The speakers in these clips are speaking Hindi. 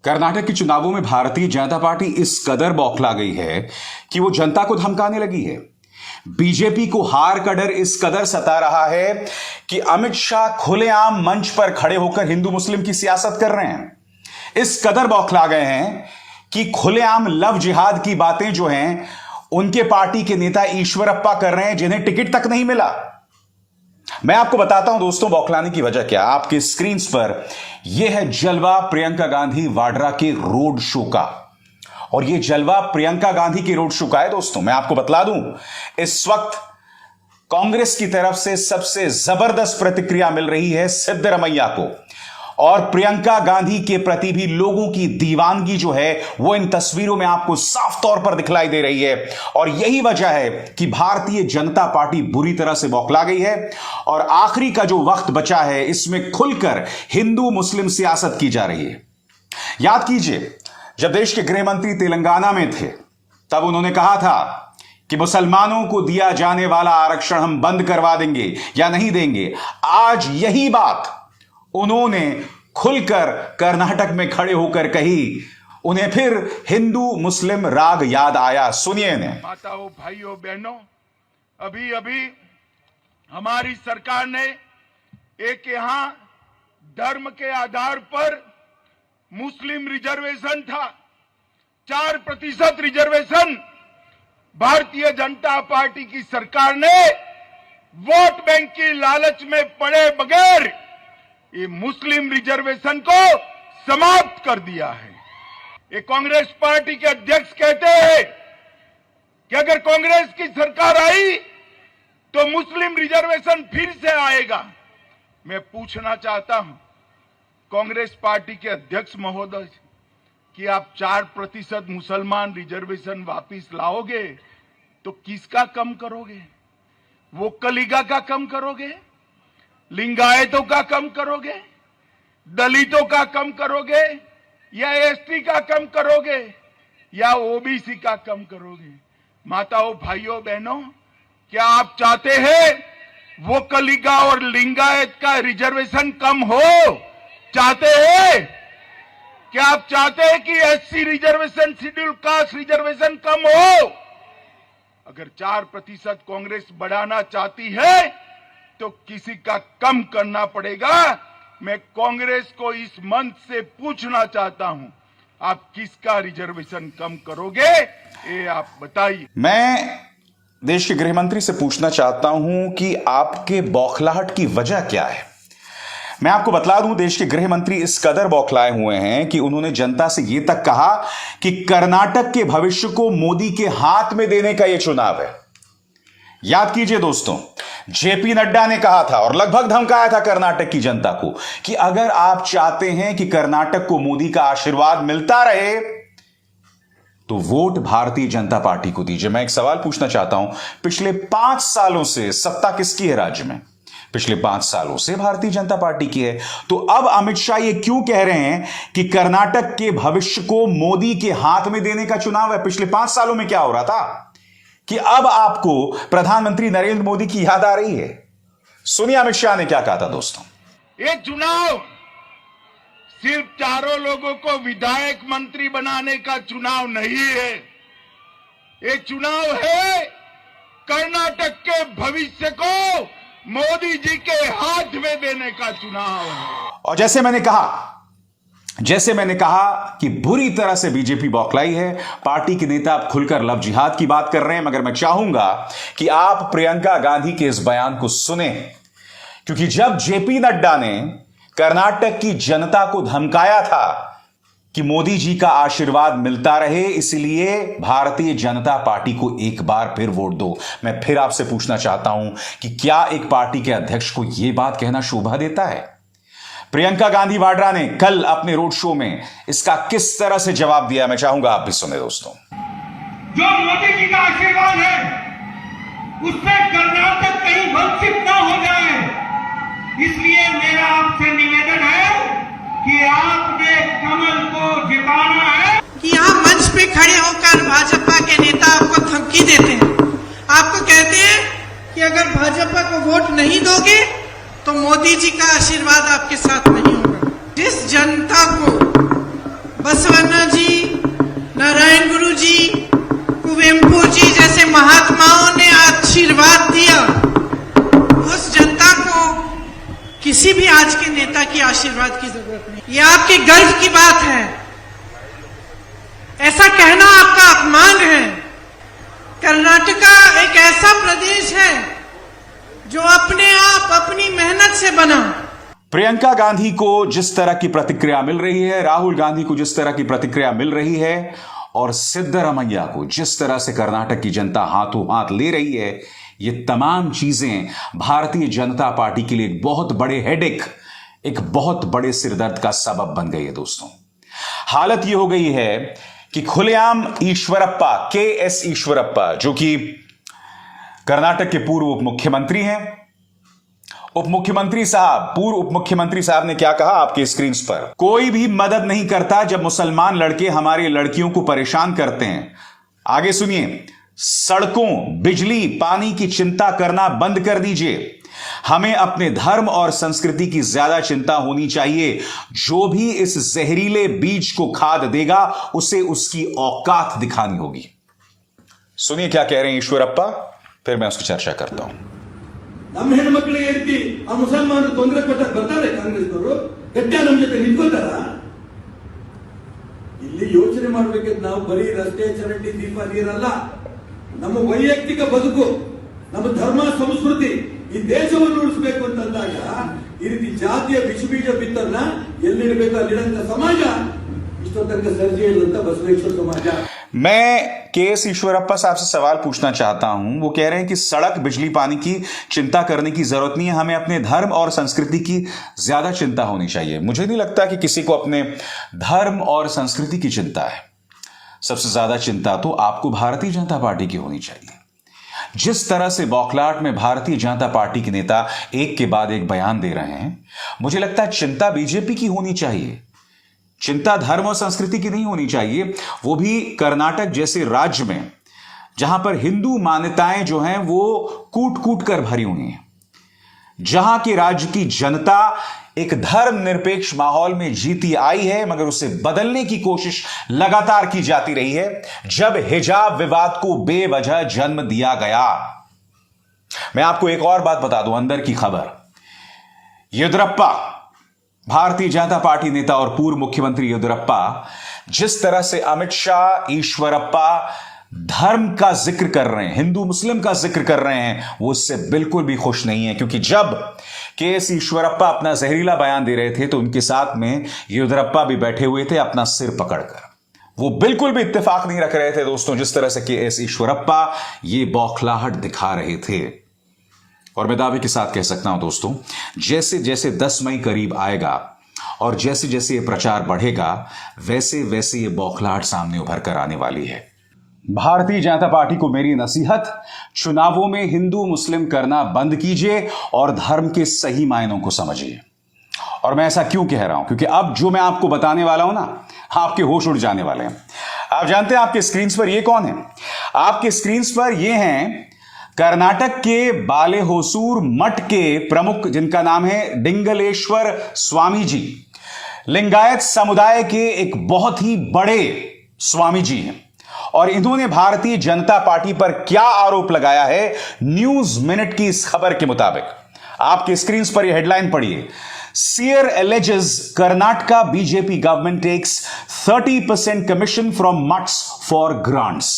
कर्नाटक के चुनावों में भारतीय जनता पार्टी इस कदर बौखला गई है कि वो जनता को धमकाने लगी है। बीजेपी को हार का डर इस कदर सता रहा है कि अमित शाह खुलेआम मंच पर खड़े होकर हिंदू मुस्लिम की सियासत कर रहे हैं। इस कदर बौखला गए हैं कि खुलेआम लव जिहाद की बातें जो हैं उनके पार्टी के नेता ईश्वरप्पा कर रहे हैं, जिन्हें टिकट तक नहीं मिला। मैं आपको बताता हूं दोस्तों बौखलाने की वजह क्या। आपके स्क्रीन पर यह है जलवा प्रियंका गांधी वाड्रा के रोड शो का, और यह जलवा प्रियंका गांधी के रोड शो का है दोस्तों। मैं आपको बतला दूं, इस वक्त कांग्रेस की तरफ से सबसे जबरदस्त प्रतिक्रिया मिल रही है सिद्धरमैया को, और प्रियंका गांधी के प्रति भी लोगों की दीवानगी जो है वो इन तस्वीरों में आपको साफ तौर पर दिखलाई दे रही है। और यही वजह है कि भारतीय जनता पार्टी बुरी तरह से बौखला गई है, और आखिरी का जो वक्त बचा है इसमें खुलकर हिंदू मुस्लिम सियासत की जा रही है। याद कीजिए, जब देश के गृह मंत्री तेलंगाना में थे तब उन्होंने कहा था कि मुसलमानों को दिया जाने वाला आरक्षण हम बंद करवा देंगे या नहीं देंगे। आज यही बात उन्होंने खुलकर कर्नाटक में खड़े होकर कही। उन्हें फिर हिंदू मुस्लिम राग याद आया। सुनिए इन्हें। माताओं, भाइयों, बहनों, अभी अभी हमारी सरकार ने एक यहां धर्म के आधार पर मुस्लिम रिजर्वेशन था, 4% रिजर्वेशन भारतीय जनता पार्टी की सरकार ने वोट बैंक की लालच में पड़े बगैर ये मुस्लिम रिजर्वेशन को समाप्त कर दिया है। ये कांग्रेस पार्टी के अध्यक्ष कहते हैं कि अगर कांग्रेस की सरकार आई तो मुस्लिम रिजर्वेशन फिर से आएगा। मैं पूछना चाहता हूं कांग्रेस पार्टी के अध्यक्ष महोदय कि आप 4% मुसलमान रिजर्वेशन वापिस लाओगे तो किसका कम करोगे? वोकलिगा का कम करोगे, लिंगायतों का कम करोगे, दलितों का कम करोगे, या एसटी का कम करोगे, या ओबीसी का कम करोगे? माताओं, भाइयों, बहनों, क्या आप चाहते हैं वोकलिगा और लिंगायत का रिजर्वेशन कम हो? चाहते हैं? क्या आप चाहते हैं कि SC reservation, schedule caste reservation कम हो? अगर 4% कांग्रेस बढ़ाना चाहती है तो किसी का कम करना पड़ेगा। मैं कांग्रेस को इस मंच से पूछना चाहता हूं, आप किसका रिजर्वेशन कम करोगे, ये आप बताइए। मैं देश के गृह मंत्री से पूछना चाहता हूं कि आपके बौखलाहट की वजह क्या है। मैं आपको बतला दूं, देश के गृह मंत्री इस कदर बौखलाए हुए हैं कि उन्होंने जनता से यह तक कहा कि कर्नाटक के भविष्य को मोदी के हाथ में देने का यह चुनाव है। याद कीजिए दोस्तों, जेपी नड्डा ने कहा था और लगभग धमकाया था कर्नाटक की जनता को कि अगर आप चाहते हैं कि कर्नाटक को मोदी का आशीर्वाद मिलता रहे तो वोट भारतीय जनता पार्टी को दीजिए। मैं एक सवाल पूछना चाहता हूं, पिछले 5 सालों से सत्ता किसकी है राज्य में? पिछले 5 सालों से भारतीय जनता पार्टी की है। तो अब अमित शाह ये क्यों कह रहे हैं कि कर्नाटक के भविष्य को मोदी के हाथ में देने का चुनाव है? पिछले 5 सालों में क्या हो रहा था कि अब आपको प्रधानमंत्री नरेंद्र मोदी की याद आ रही है? सुनिए अमित शाह ने क्या कहा था दोस्तों। ये चुनाव सिर्फ चारों लोगों को विधायक मंत्री बनाने का चुनाव नहीं है। ये चुनाव है कर्नाटक के भविष्य को मोदी जी के हाथ में देने का चुनाव है। और जैसे मैंने कहा कि बुरी तरह से बीजेपी बौखलाई है। पार्टी के नेता अब खुलकर लव जिहाद की बात कर रहे हैं, मगर मैं चाहूंगा कि आप प्रियंका गांधी के इस बयान को सुने, क्योंकि जब जेपी नड्डा ने कर्नाटक की जनता को धमकाया था कि मोदी जी का आशीर्वाद मिलता रहे, इसलिए भारतीय जनता पार्टी को एक बार फिर वोट दो। मैं फिर आपसे पूछना चाहता हूं कि क्या एक पार्टी के अध्यक्ष को यह बात कहना शोभा देता है? प्रियंका गांधी वाड्रा ने कल अपने रोड शो में इसका किस तरह से जवाब दिया, मैं चाहूंगा आप भी सुने दोस्तों। जो मोदी जी का आशीर्वाद है उससे कर्नाटक कहीं वंचित ना हो जाए, इसलिए मेरा आपसे निवेदन है कि आपने कमल को जिताना है। कि यहाँ मंच पे खड़े होकर भाजपा के नेता आपको धमकी देते हैं, आपको कहते हैं कि अगर भाजपा को वोट नहीं दोगे तो मोदी जी का आशीर्वाद आपके साथ नहीं होगा। जिस जनता को बस किसी भी आज के नेता की आशीर्वाद की जरूरत नहीं। ये आपके गर्व की बात है, ऐसा कहना आपका अपमान है। कर्नाटका एक ऐसा प्रदेश है जो अपने आप अपनी मेहनत से बना। प्रियंका गांधी को जिस तरह की प्रतिक्रिया मिल रही है, राहुल गांधी को जिस तरह की प्रतिक्रिया मिल रही है, और सिद्धरामैया को जिस तरह से कर्नाटक की जनता हाथों हाथ ले रही है, ये तमाम चीजें भारतीय जनता पार्टी के लिए एक बहुत बड़े हेडेक, एक बहुत बड़े सिरदर्द का सबब बन गई है। दोस्तों, हालत ये हो गई है कि खुलेआम ईश्वरप्पा, के.एस. ईश्वरप्पा, जो कि कर्नाटक के पूर्व उप मुख्यमंत्री हैं, पूर्व उप मुख्यमंत्री साहब ने क्या कहा आपके स्क्रीन पर? कोई भी मदद नहीं करता जब मुसलमान लड़के हमारी लड़कियों को परेशान करते हैं। आगे सुनिए, सड़कों, बिजली, पानी की चिंता करना बंद कर दीजिए। हमें अपने धर्म और संस्कृति की ज्यादा चिंता होनी चाहिए। जो भी इस जहरीले बीज को खाद देगा, उसे उसकी औकात दिखानी होगी। सुनिए क्या कह रहे हैं ईश्वरप्पा, फिर मैं उसकी चर्चा करता हूं। ನಮ್ಮ ಹೆಣ್ಮಕ್ಳಿಗೆ ರೀತಿ ಆ ಮುಸಲ್ಮಾನರು ತೊಂದರೆ ಕೊಟ್ಟಕ್ಕೆ ಬರ್ತಾರೆ ಕಾಂಗ್ರೆಸ್ನವರು, ಗಟ್ಟ ನಮ್ಮ ಜೊತೆ ನಿಂತ್ಕೋತಾರ? ಇಲ್ಲಿ ಯೋಚನೆ ಮಾಡಬೇಕಿದ್ ನಾವು ಬರೀ ರಸ್ತೆ, ಚರಂಡಿ, ದೀಪ, ನೀರಲ್ಲ, ನಮ್ಮ ವೈಯಕ್ತಿಕ ಬದುಕು, ನಮ್ಮ ಧರ್ಮ, ಸಂಸ್ಕೃತಿ, ಈ ದೇಶವನ್ನು ಉಳಿಸಬೇಕು ಅಂತಂದಾಗ ಈ ರೀತಿ ಜಾತಿಯ ವಿಷಬೀಜ ಬಿತ್ತನ್ನ ಎಲ್ಲಿಡಬೇಕು ಅಲ್ಲಿಡಂತ ಸಮಾಜ ಇಷ್ಟೋ ತನಕ ಸರ್ಜಿ ಇಲ್ಲಂತ ಬಸವೇಶ್ವರ ಸಮಾಜ। मैं के.एस. ईश्वरप्पा साहब से सवाल पूछना चाहता हूं। वो कह रहे हैं कि सड़क, बिजली, पानी की चिंता करने की जरूरत नहीं है, हमें अपने धर्म और संस्कृति की ज्यादा चिंता होनी चाहिए। मुझे नहीं लगता कि किसी को अपने धर्म और संस्कृति की चिंता है। सबसे ज्यादा चिंता तो आपको भारतीय जनता पार्टी की होनी चाहिए। जिस तरह से बौखलाहट में भारतीय जनता पार्टी के नेता एक के बाद एक बयान दे रहे हैं, मुझे लगता है चिंता बीजेपी की होनी चाहिए। चिंता धर्म और संस्कृति की नहीं होनी चाहिए, वो भी कर्नाटक जैसे राज्य में जहां पर हिंदू मान्यताएं जो हैं वो कूट कूट कर भरी हुई हैं, जहां के राज्य की जनता एक धर्म निरपेक्ष माहौल में जीती आई है, मगर उसे बदलने की कोशिश लगातार की जाती रही है। जब हिजाब विवाद को बेवजह जन्म दिया गया, मैं आपको एक और बात बता दूं, अंदर की खबर, येदियुरप्पा, भारतीय जनता पार्टी नेता और पूर्व मुख्यमंत्री येदियुरप्पा, जिस तरह से अमित शाह, ईश्वरप्पा धर्म का जिक्र कर रहे हैं, हिंदू मुस्लिम का जिक्र कर रहे हैं, वो इससे बिल्कुल भी खुश नहीं है। क्योंकि जब के.एस. ईश्वरप्पा अपना जहरीला बयान दे रहे थे तो उनके साथ में येदियुरप्पा भी बैठे हुए थे अपना सिर पकड़कर। वो बिल्कुल भी इत्तेफाक नहीं रख रहे थे दोस्तों, जिस तरह से के.एस. ईश्वरप्पा ये बौखलाहट दिखा रहे थे। और मैं दावे के साथ कह सकता हूं दोस्तों, जैसे जैसे 10 मई करीब आएगा और जैसे जैसे ये प्रचार बढ़ेगा, वैसे वैसे ये बौखलाहट सामने उभर कर आने वाली है। भारतीय जनता पार्टी को मेरी नसीहत, चुनावों में हिंदू मुस्लिम करना बंद कीजिए और धर्म के सही मायनों को समझिए। और मैं ऐसा क्यों कह रहा हूं? क्योंकि अब जो मैं आपको बताने वाला हूं ना, आपके होश उड़ जाने वाले हैं। आप जानते हैं आपके स्क्रीन पर ये कौन है? आपके स्क्रीन पर ये हैं कर्नाटक के बालेहोसूर मठ के प्रमुख, जिनका नाम है डिंगलेश्वर स्वामी जी। लिंगायत समुदाय के एक बहुत ही बड़े स्वामी जी हैं और इन्होंने भारतीय जनता पार्टी पर क्या आरोप लगाया है, न्यूज मिनट की इस खबर के मुताबिक। आपके स्क्रीन पर यह हेडलाइन पढ़िए, seer alleges Karnataka BJP government takes 30% commission from mutts for grants.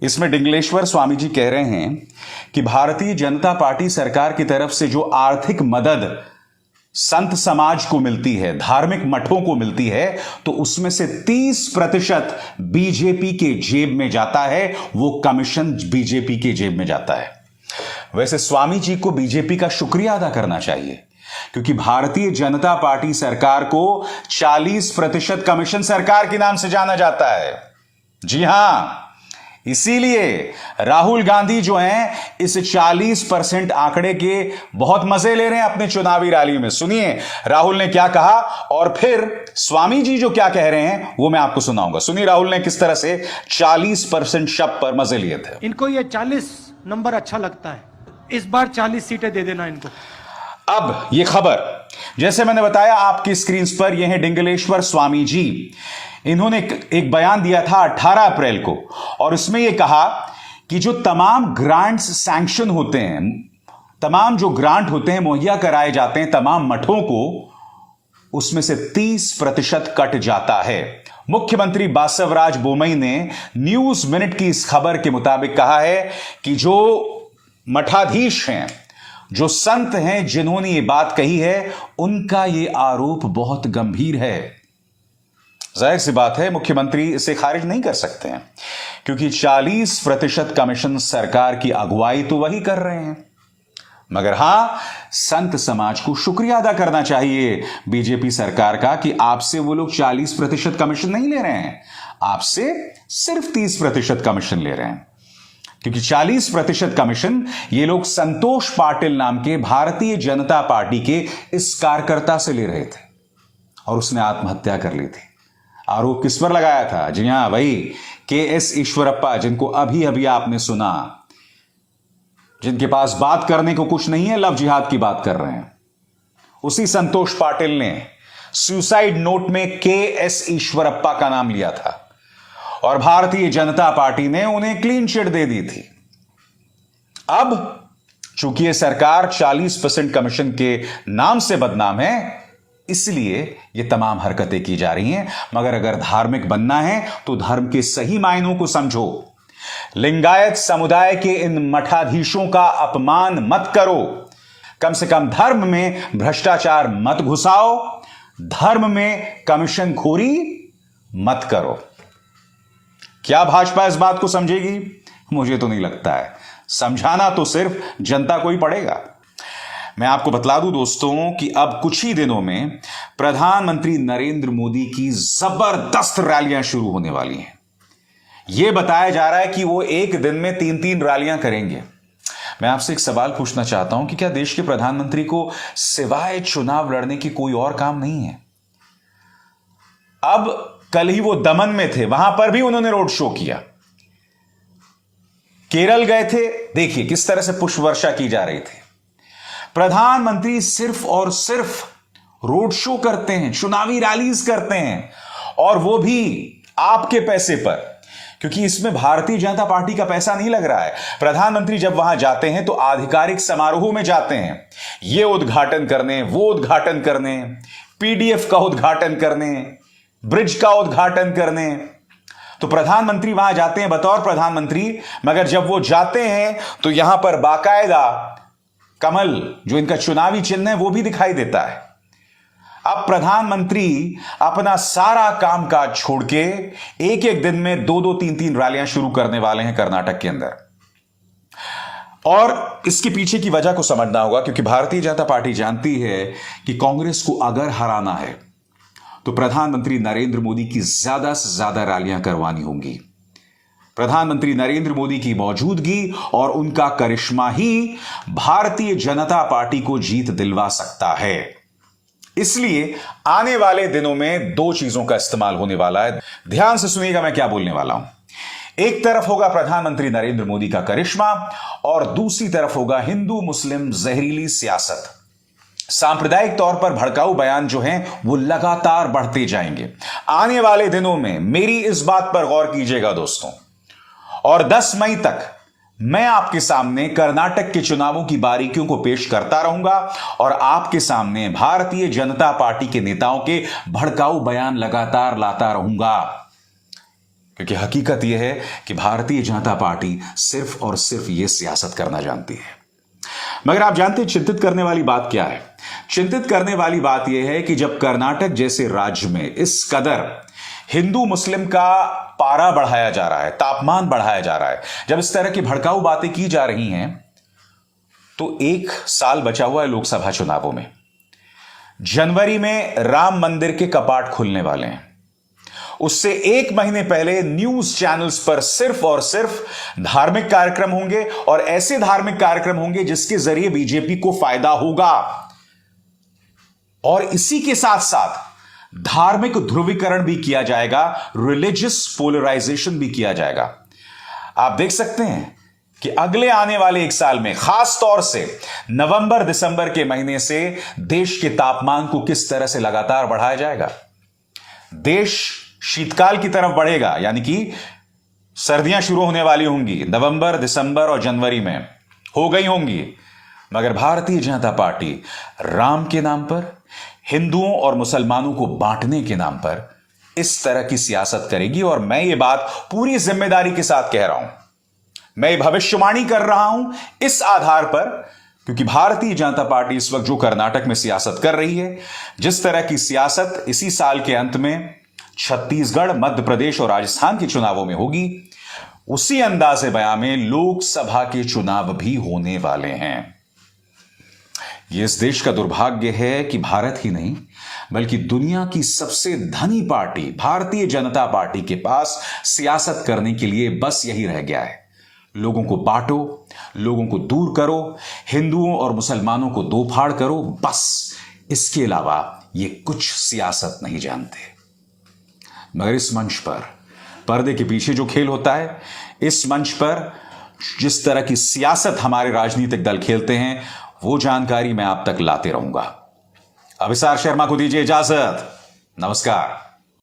इसमें डिंगलेश्वर स्वामी जी कह रहे हैं कि भारतीय जनता पार्टी सरकार की तरफ से जो आर्थिक मदद संत समाज को मिलती है, धार्मिक मठों को मिलती है, तो उसमें से 30% बीजेपी के जेब में जाता है। वो कमीशन बीजेपी के जेब में जाता है। वैसे स्वामी जी को बीजेपी का शुक्रिया अदा करना चाहिए, क्योंकि भारतीय जनता पार्टी सरकार को 40% कमीशन सरकार के नाम से जाना जाता है। जी हां, इसीलिए राहुल गांधी जो हैं इस 40% आंकड़े के बहुत मजे ले रहे हैं अपने चुनावी रैली में। सुनिए राहुल ने क्या कहा और फिर स्वामी जी जो क्या कह रहे हैं वो मैं आपको सुनाऊंगा। सुनिए राहुल ने किस तरह से 40% शब्द पर मजे लिए थे। इनको ये 40 नंबर अच्छा लगता है, इस बार 40 सीटें दे देना इनको। अब ये खबर, जैसे मैंने बताया आपकी स्क्रीन पर, यह है डिंगलेश्वर स्वामी जी। इन्होंने एक बयान दिया था 18 अप्रैल को और उसमें यह कहा कि जो तमाम ग्रांट्स सैंक्शन होते हैं तमाम जो ग्रांट होते हैं मुहैया कराए जाते हैं तमाम मठों को, उसमें से 30% कट जाता है। मुख्यमंत्री बासवराज बोमई ने न्यूज मिनट की इस खबर के मुताबिक कहा है कि जो मठाधीश हैं, जो संत हैं जिन्होंने ये बात कही है, उनका ये आरोप बहुत गंभीर है। जाहिर सी बात है मुख्यमंत्री इसे खारिज नहीं कर सकते हैं, क्योंकि 40% कमीशन सरकार की अगुवाई तो वही कर रहे हैं। मगर हां, संत समाज को शुक्रिया अदा करना चाहिए बीजेपी सरकार का कि आपसे वो लोग 40% कमीशन नहीं ले रहे हैं, आपसे सिर्फ 30% कमीशन ले रहे हैं। क्योंकि 40% कमीशन ये लोग संतोष पाटिल नाम के भारतीय जनता पार्टी के इस कार्यकर्ता से ले रहे थे और उसने आत्महत्या कर ली थी। आरोप किस पर लगाया था? जी हां, वही के.एस. ईश्वरप्पा, जिनको अभी अभी आपने सुना, जिनके पास बात करने को कुछ नहीं है, लव जिहाद की बात कर रहे हैं। उसी संतोष पाटिल ने सुसाइड नोट में के.एस. ईश्वरप्पा का नाम लिया था और भारतीय जनता पार्टी ने उन्हें क्लीन चिट दे दी थी। अब चूंकि यह सरकार 40% कमीशन के नाम से बदनाम है, इसलिए ये तमाम हरकतें की जा रही हैं। मगर अगर धार्मिक बनना है तो धर्म के सही मायनों को समझो। लिंगायत समुदाय के इन मठाधीशों का अपमान मत करो। कम से कम धर्म में भ्रष्टाचार मत घुसाओ, धर्म में कमीशन खोरी मत करो। क्या भाजपा इस बात को समझेगी? मुझे तो नहीं लगता है। समझाना तो सिर्फ जनता को ही पड़ेगा। मैं आपको बतला दूं दोस्तों कि अब कुछ ही दिनों में प्रधानमंत्री नरेंद्र मोदी की जबरदस्त रैलियां शुरू होने वाली हैं। यह बताया जा रहा है कि वो एक दिन में 3-3 रैलियां करेंगे। मैं आपसे एक सवाल पूछना चाहता हूं कि क्या देश के प्रधानमंत्री को सिवाय चुनाव लड़ने की कोई और काम नहीं है? अब कल ही वो दमन में थे, वहां पर भी उन्होंने रोड शो किया। केरल गए थे, देखिए किस तरह से पुष्प वर्षा की जा रही थी। प्रधानमंत्री सिर्फ और सिर्फ रोड शो करते हैं, चुनावी रैलीज करते हैं, और वो भी आपके पैसे पर, क्योंकि इसमें भारतीय जनता पार्टी का पैसा नहीं लग रहा है। प्रधानमंत्री जब वहां जाते हैं तो आधिकारिक समारोह में जाते हैं, ये उद्घाटन करने, वो उद्घाटन करने, पीडीएफ का उद्घाटन करने, ब्रिज का उद्घाटन करने। तो प्रधानमंत्री वहां जाते हैं बतौर प्रधानमंत्री, मगर जब वो जाते हैं तो यहां पर बाकायदा कमल, जो इनका चुनावी चिन्ह है, वो भी दिखाई देता है। अब प्रधानमंत्री अपना सारा कामकाज छोड़ के एक एक दिन में 2-2, 3-3 रैलियां शुरू करने वाले हैं कर्नाटक के अंदर। और इसके पीछे की वजह को समझना होगा, क्योंकि भारतीय जनता पार्टी जानती है कि कांग्रेस को अगर हराना है तो प्रधानमंत्री नरेंद्र मोदी की ज्यादा से ज्यादा रैलियां करवानी होंगी। प्रधानमंत्री नरेंद्र मोदी की मौजूदगी और उनका करिश्मा ही भारतीय जनता पार्टी को जीत दिलवा सकता है। इसलिए आने वाले दिनों में 2 चीजों का इस्तेमाल होने वाला है। ध्यान से सुनिएगा मैं क्या बोलने वाला हूं। एक तरफ होगा प्रधानमंत्री नरेंद्र मोदी का करिश्मा और दूसरी तरफ होगा हिंदू मुस्लिम जहरीली सियासत। सांप्रदायिक तौर पर भड़काऊ बयान जो हैं वो लगातार बढ़ते जाएंगे। आने वाले दिनों में मेरी इस बात पर गौर कीजिएगा दोस्तों, और 10 मई तक मैं आपके सामने कर्नाटक के चुनावों की बारीकियों को पेश करता रहूंगा और आपके सामने भारतीय जनता पार्टी के नेताओं के भड़काऊ बयान लगातार लाता रहूंगा। क्योंकि हकीकत यह है कि भारतीय जनता पार्टी सिर्फ और सिर्फ यह सियासत करना जानती है। मगर आप जानते हैं चिंतित करने वाली बात क्या है? चिंतित करने वाली बात यह है कि जब कर्नाटक जैसे राज्य में इस कदर हिंदू मुस्लिम का पारा बढ़ाया जा रहा है, तापमान बढ़ाया जा रहा है, जब इस तरह की भड़काऊ बातें की जा रही हैं, तो 1 साल बचा हुआ है लोकसभा चुनावों में। जनवरी में राम मंदिर के कपाट खुलने वाले हैं। उससे 1 महीने पहले न्यूज चैनल्स पर सिर्फ और सिर्फ धार्मिक कार्यक्रम होंगे, और ऐसे धार्मिक कार्यक्रम होंगे जिसके जरिए बीजेपी को फायदा होगा। और इसी के साथ साथ धार्मिक ध्रुवीकरण भी किया जाएगा, रिलीजियस पोलराइजेशन भी किया जाएगा। आप देख सकते हैं कि अगले आने वाले 1 साल में, खास तौर से नवंबर दिसंबर के महीने से, देश के तापमान को किस तरह से लगातार बढ़ाया जाएगा। देश शीतकाल की तरफ बढ़ेगा, यानी कि सर्दियां शुरू होने वाली होंगी नवंबर, दिसंबर और जनवरी में, हो गई होंगी। मगर भारतीय जनता पार्टी राम के नाम पर, हिंदुओं और मुसलमानों को बांटने के नाम पर इस तरह की सियासत करेगी। और मैं ये बात पूरी जिम्मेदारी के साथ कह रहा हूं, मैं भविष्यवाणी कर रहा हूं इस आधार पर, क्योंकि भारतीय जनता पार्टी इस वक्त जो कर्नाटक में सियासत कर रही है, जिस तरह की सियासत इसी साल के अंत में छत्तीसगढ़, मध्य प्रदेश और राजस्थान के चुनावों में होगी, उसी अंदाजे बयां में लोकसभा के चुनाव भी होने वाले हैं। यह इस देश का दुर्भाग्य है कि भारत ही नहीं बल्कि दुनिया की सबसे धनी पार्टी भारतीय जनता पार्टी के पास सियासत करने के लिए बस यही रह गया है, लोगों को बांटो, लोगों को दूर करो, हिंदुओं और मुसलमानों को दो फाड़ करो, बस इसके अलावा ये कुछ सियासत नहीं जानते। मगर इस मंच पर पर्दे के पीछे जो खेल होता है, इस मंच पर जिस तरह की सियासत हमारे राजनीतिक दल खेलते हैं, वो जानकारी मैं आप तक लाते रहूंगा। अभिसार शर्मा को दीजिए इजाजत। नमस्कार।